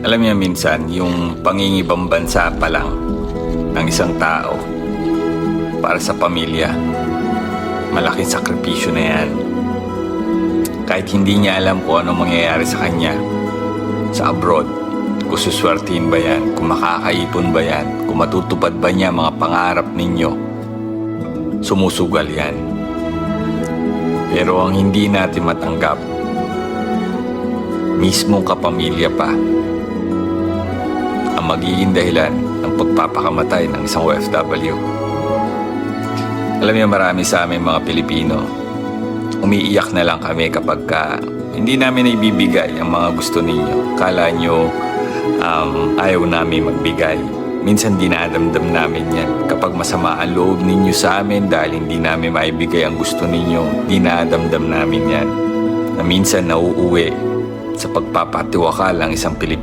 Alam niyo minsan, yung pangingibang bansa pa lang ng isang tao para sa pamilya, malaking sakripisyo na yan. Kahit hindi niya alam kung ano mangyayari sa kanya sa abroad, kung suswertihin ba yan, kung makakaipon ba yan, kung matutupad ba niya mga pangarap ninyo, sumusugal yan. Pero ang hindi natin matanggap, mismong kapamilya pa ang magiging dahilan ng pagpapakamatay ng isang OFW. Alam niyo, marami sa amin mga Pilipino, umiiyak na lang kami kapag hindi namin ibibigay ang mga gusto ninyo. Kala nyo ayaw namin magbigay. Minsan dinadamdam namin yan. Kapag masama ang loob ninyo sa amin dahil hindi namin maibigay ang gusto ninyo, dinadamdam namin yan. Na minsan nauuwi sa pagpapatiwakal ang isang Pilipino